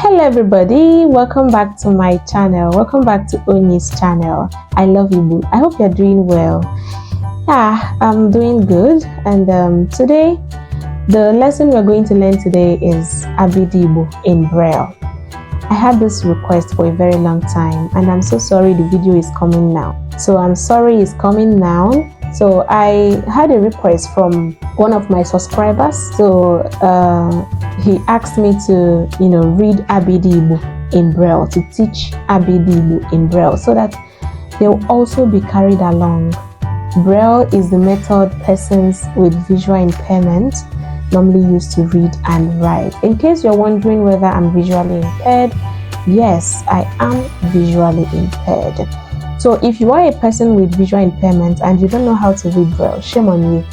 Hello everybody, welcome back to my channel. Welcome back to Onyi's channel. I love Igbo. I hope you're doing well. Yeah, I'm doing good, and today the lesson we're going to learn today is Igbo in Braille. I had this request for a very long time, and I'm so sorry the video is coming now. So I'm sorry it's coming now. So I had a request from one of my subscribers. So he asked me to, read Igbo in Braille, to teach Igbo in Braille, so that they will also be carried along. Braille is the method persons with visual impairment normally use to read and write. In case you're wondering whether I'm visually impaired, yes, I am visually impaired. So if you are a person with visual impairment and you don't know how to read Braille, shame on you.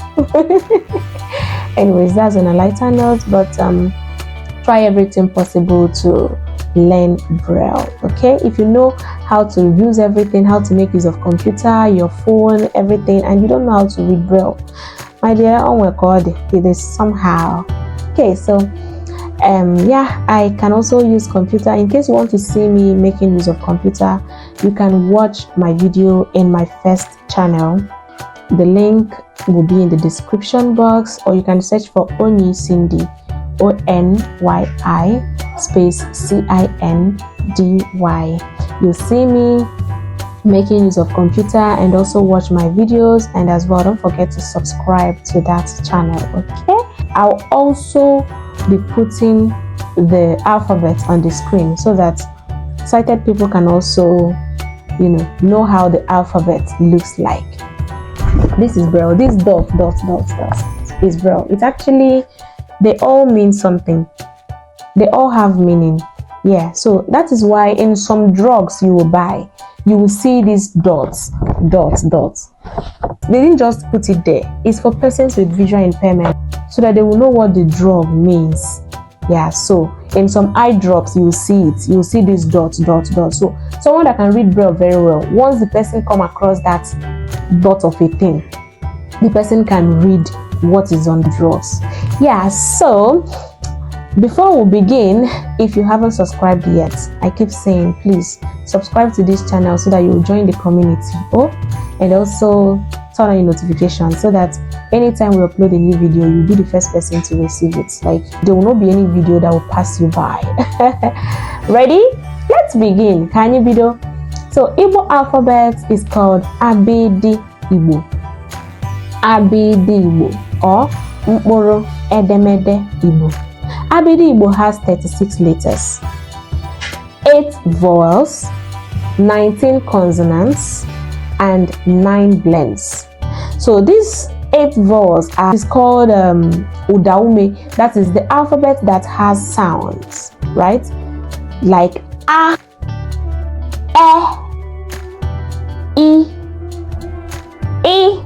Anyways, that's on a lighter note, but try everything possible to learn Braille, okay? If you know how to use everything, how to make use of computer, your phone, everything, and you don't know how to read Braille, my dear, oh my God, it is somehow. Okay, so yeah, I can also use computer. In case you want to see me making use of computer, you can watch my video in my first channel. The link will be in the description box, or you can search for Onyi Cindy, ONYI space CINDY. You'll see me making use of computer and also watch my videos, and as well, don't forget to subscribe to that channel, okay? I'll also be putting the alphabet on the screen so that sighted people can also know how the alphabet looks like. This is Braille. This dot is Braille. It's actually, they all mean something. They all have meaning. Yeah, so that is why in some drugs you will buy, you will see these dots. They didn't just put it there. It's for persons with visual impairment, so that they will know what the drug means. Yeah, so in some eye drops you will see it. You will see these dots. So someone that can read Braille very well, once the person come across that dot of a thing, the person can read what is on the dots. Yeah, so before we begin, if you haven't subscribed yet, I keep saying please subscribe to this channel so that you will join the community. And also turn on your notifications so that anytime we upload a new video, you'll be the first person to receive it. Like, there will not be any video that will pass you by. Ready? Let's begin. Can you video? So Igbo alphabet is called Igbo, or Mkporo Edemede Igbo. Igbo has 36 letters, 8 vowels, 19 consonants, and 9 blends. So these 8 vowels is called Udaume. That is the alphabet that has sounds, right? Like A, E, I,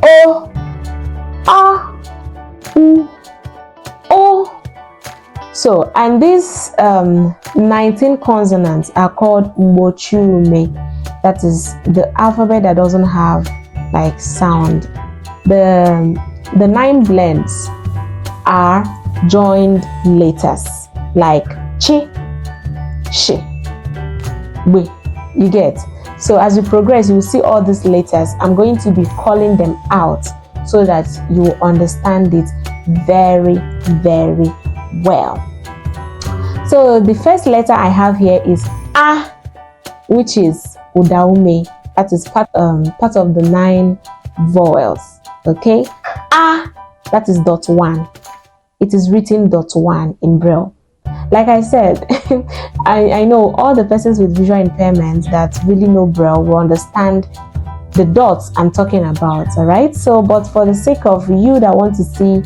O, A, U, O. So, and these 19 consonants are called Mochume. That is the alphabet that doesn't have like sound. The 9 blends are joined letters like chi, she, we. You get? So as you progress, you will see all these letters. I'm going to be calling them out so that you will understand it very, very well. So the first letter I have here is A, which is Udaume. That is part of the 9 vowels. Okay, A, that is dot 1. It is written dot 1 in Braille. Like I said, I know all the persons with visual impairments that really know Braille will understand the dots I'm talking about. All right. So, but for the sake of you that want to see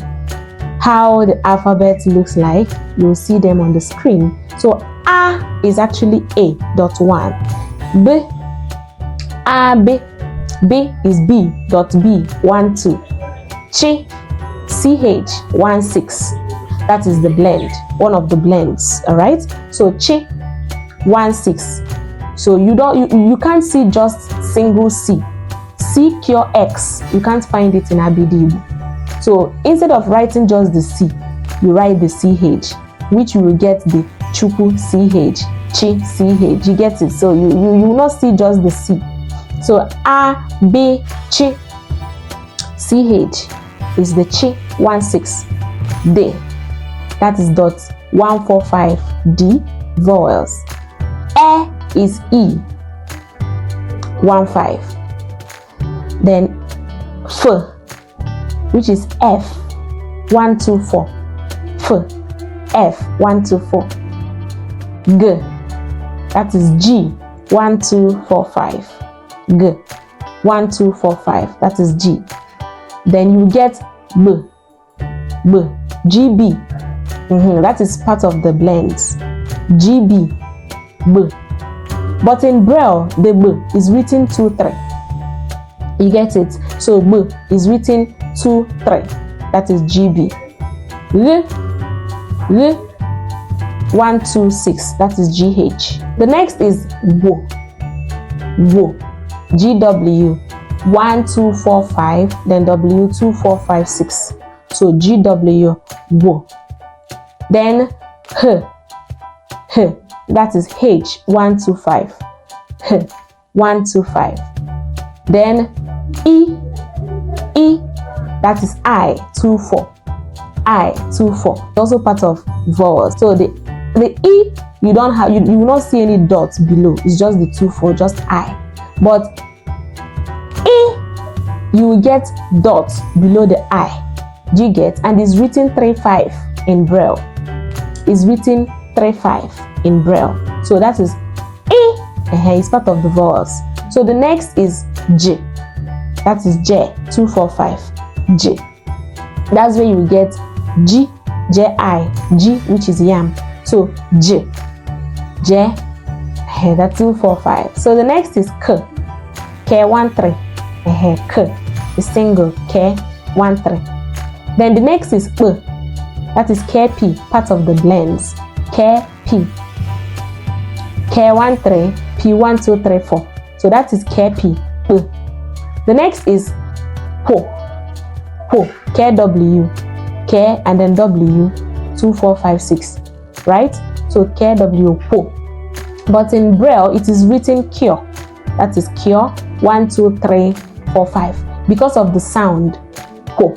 how the alphabet looks like, you'll see them on the screen. So A is actually A dot 1. B, A, B. B is B dot B 1 2. Chi, CH 1 6. That is the blend, one of the blends. All right. So Chi 1 6. So you can't see just single C. C cure X. You can't find it in Igbo. So instead of writing just the C, you write the CH, which you will get the chuku, ch, chi, ch. You get it? So you will not see just the c. So a, b, chi, ch is the chi 16 d. That is dot 145 d vowels. E is e 15. Then f, which is f 124. F 124. G, that is G 1245. G 1245, that is G. Then you get B, GB. That is part of the blends. GB, B. But in Braille, the B is written 2-3. You get it? So B is written 2-3. That is GB. L 126. That is GH. The next is wo. GW 1245. Then W 2456. So GW wo. Then H. That is H 125. H 125. Then E. That is I 24. I 24. Also part of vowels. So the E, you don't have, you will not see any dots below. It's just the 24, just I. But E, you will get dots below the I. Do you get? And it's written 3-5 in Braille. It's written 3-5 in Braille. So that is E. It's part of the vowels. So the next is J. That is J 245. J. That's where you will get G, J-I, G, which is yam. So J, that's 245. So the next is K, K13. K, the single, K13. Then the next is P, that is KP, part of the blends. KP, K13, P1234. So that is KP, P. The next is Po, KW, K and then W 2456, right? So KW Po. But in Braille it is written Cure. That is Cure 12345 because of the sound Po.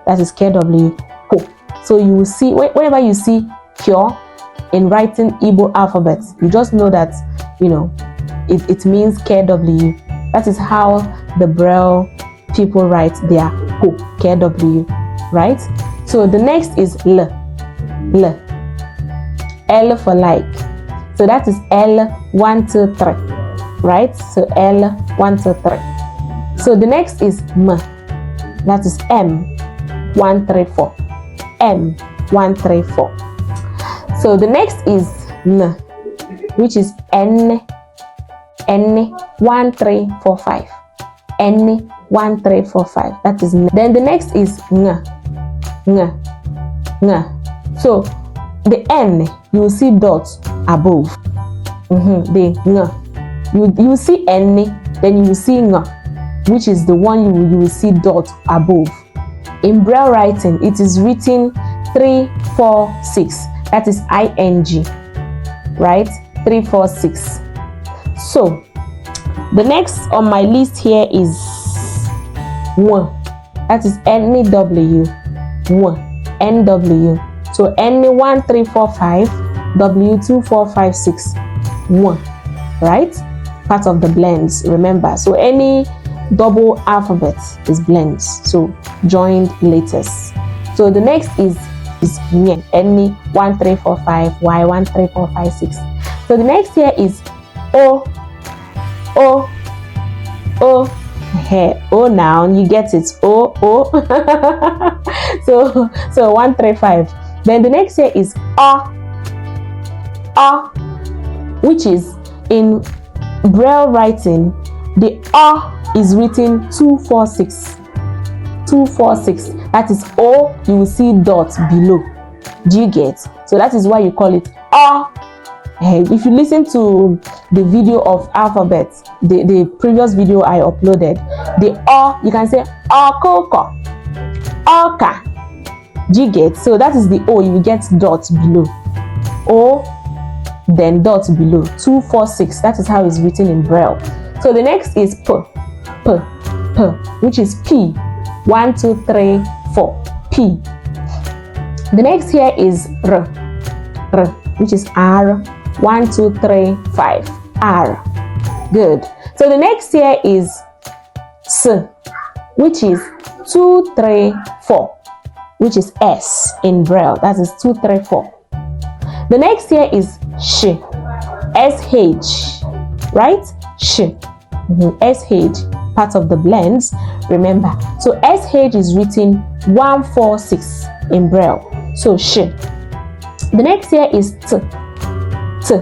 That is KW Po. So you will see whenever you see Cure in writing Igbo alphabet, you just know that it means KW. That is how the Braille people write their Po, KW, right? So the next is L for like. So that is L 123, right? So L 123. So the next is M. That is M 134. M 134. So the next is N, which is N 1345. N 1345. That is N. Then the next is Ng. So the N, you will see dots above. The Ng. You will see N, then you will see Ng, which is the one you will see dots above. In Braille writing, it is written 346. That is ING, right? 346. So the next on my list here is 1. That is NW. 1. NW. So N1345, W2456, 1. Right? Part of the blends, remember. So any double alphabet is blends. So joined letters. So the next is N, N1345, Y13456. So the next here is O. O noun, you get it. O. so 135. Then the next here is A, which is in Braille writing, the A is written 246. 246. That is O, you will see dots below. Do you get? So that is why you call it A. If you listen to the video of alphabets, the previous video I uploaded, the O, you can say Okoko, Oka. Do you get? So that is the O, you will get dots below. O, then dot below, 2, 4, 6. That is how it's written in Braille. So the next is P, which is P, 1, 2, 3, 4, P. The next here is R, which is R, 1, 2, 3, 5, R. Good. So the next here is S, which is 2, 3, 4, which is S in Braille. That is 2, 3, 4. The next here is Sh, SH, right? Sh, SH, part of the blends, remember. So SH is written 1, 4, 6 in Braille. So Sh. The next here is T. So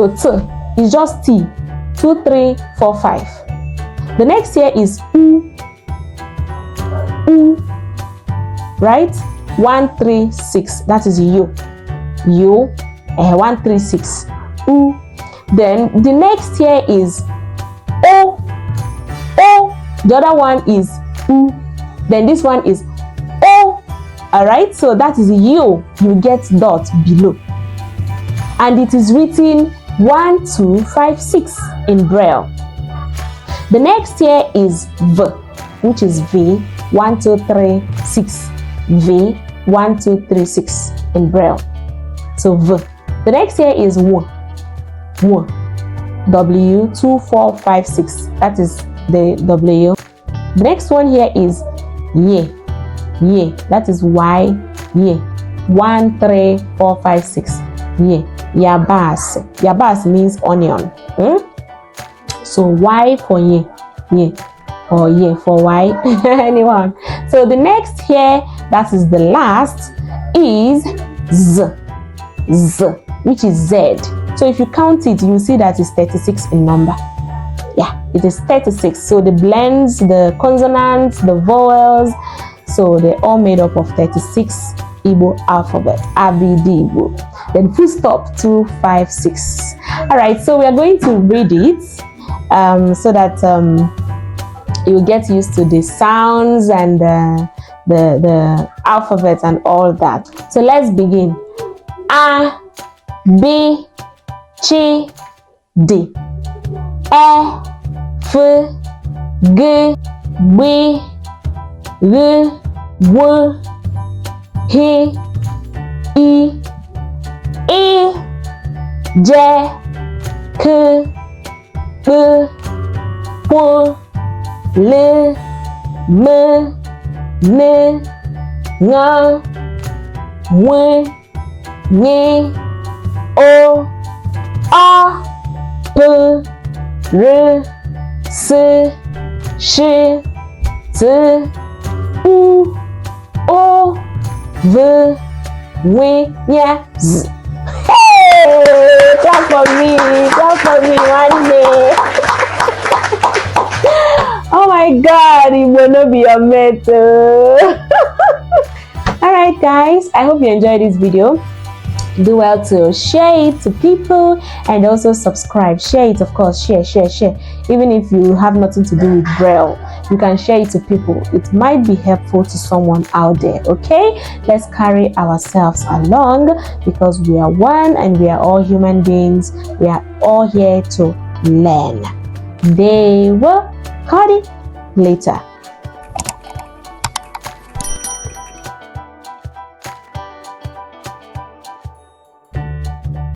T is just T, 2, 3, 4, 5. The next here is U, right? 1, 3, 6. That is U. 1, 3, 6. U. Then the next here is O. The other one is U. Then this one is O. Alright, so that is U. You get dot below. And it is written 1, 2, 5, 6 in Braille. The next here is V, which is V, 1, 2, 3, 6. V, 1, 2, 3, 6 in Braille. So V. The next here is W. W, 2, 4, 5, 6. That is the W. The next one here is Ye. That is Y. Ye. 1, 3, 4, 5, 6. Ye. Yabas. Yabas means onion. So Y for ye. Or ye for Y. Anyone. So the next here, that is the last, is Z, which is Z. So if you count it, you see that it's 36 in number. Yeah, it is 36. So the blends, the consonants, the vowels, so they're all made up of 36 Igbo alphabet, Igbo. Then full stop, 2, 5, 6. All right, so we are going to read it so that you get used to the sounds and the alphabet and all that. So let's begin. A, B, C, D, E, F, G, B, R, W, H, I, E, J, K, L, P, L, M, N, Ng, W, Ny, O, A, P, R, S, Sh, T, U, O, V, W, Ny, Z. Hey! Clap for me one day. Oh my God, it will not be a matter. Alright guys, I hope you enjoyed this video. Do well to share it to people and also subscribe. Share it, of course. Share. Even if you have nothing to do with Braille, you can share it to people. It might be helpful to someone out there. Okay, let's carry ourselves along because we are one and we are all human beings. We are all here to learn. They will cut it later.